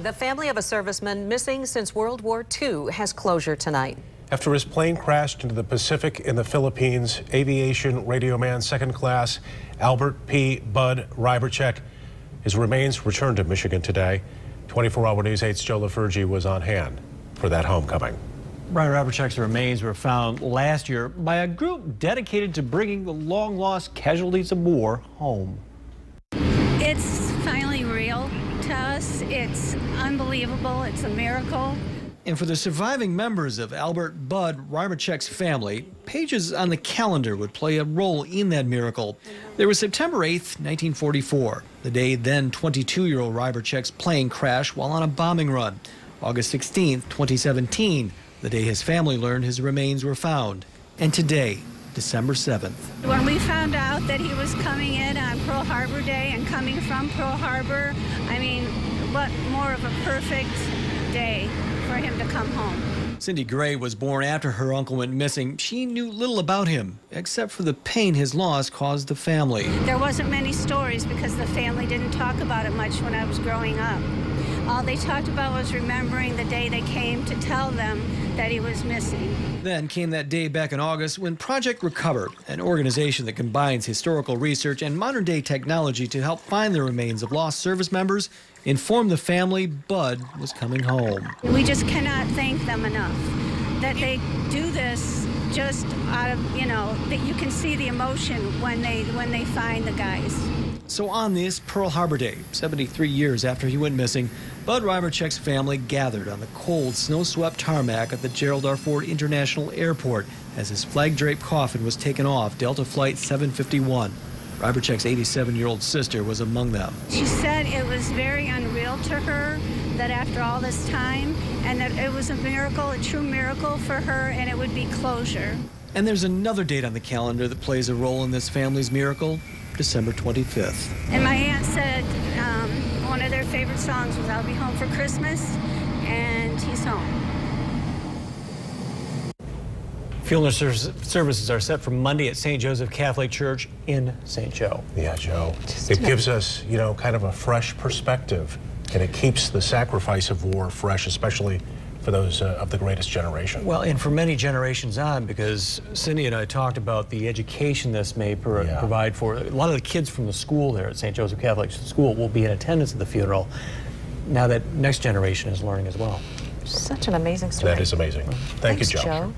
The family of a serviceman missing since World War II has closure tonight. After his plane crashed into the Pacific in the Philippines, aviation radioman second class Albert P. Bud Rybarczyk, his remains returned to Michigan today. 24-hour News 8's Joe LaFurgey was on hand for that homecoming. Rybarczyk's remains were found last year by a group dedicated to bringing the long-lost casualties of war home. It's finally real to us. It's unbelievable. It's a miracle. And for the surviving members of Albert Bud Rybarczyk's family, pages on the calendar would play a role in that miracle. There was September 8th, 1944, the day then 22-year-old Rybarczyk's plane crashed while on a bombing run. August 16th, 2017, the day his family learned his remains were found. And today, December 7th. When we found out that he was coming in on Pearl Harbor Day and coming from Pearl Harbor, I mean, what more of a perfect day for him to come home. Cindy Gray was born after her uncle went missing. She knew little about him, except for the pain his loss caused the family. There wasn't many stories because the family didn't talk about it much when I was growing up. All they talked about was remembering the day they came to tell them that he was missing. Then came that day back in August when Project Recover, an organization that combines historical research and modern-day technology to help find the remains of lost service members, informed the family Bud was coming home. We just cannot thank them enough that they do this just out of, that you can see the emotion when they find the guys. So on this Pearl Harbor Day, 73 years after he went missing, Bud Rybarczyk's family gathered on the cold, snow-swept tarmac at the Gerald International Airport as his flag-draped coffin was taken off Delta Flight 751. Rybarczyk's 87-year-old sister was among them. She said it was very unreal to her that after all this time, and that it was a miracle, a true miracle for her, and it would be closure. And there's another date on the calendar that plays a role in this family's miracle, December 25th. And my aunt said one of their favorite songs was I'll Be Home for Christmas, and he's home. Funeral services are set for Monday at St. Joseph Catholic Church in St. Joe. Yeah, Joe. It gives us, kind of a fresh perspective, and it keeps the sacrifice of war fresh, especially for those of the greatest generation. Well, and for many generations on, because Cindy and I talked about the education this may provide for a lot of the kids from the school there at St. Joseph Catholic School will be in attendance at the funeral. Now that next generation is learning as well. Such an amazing story. That is amazing. Thank you, Joe.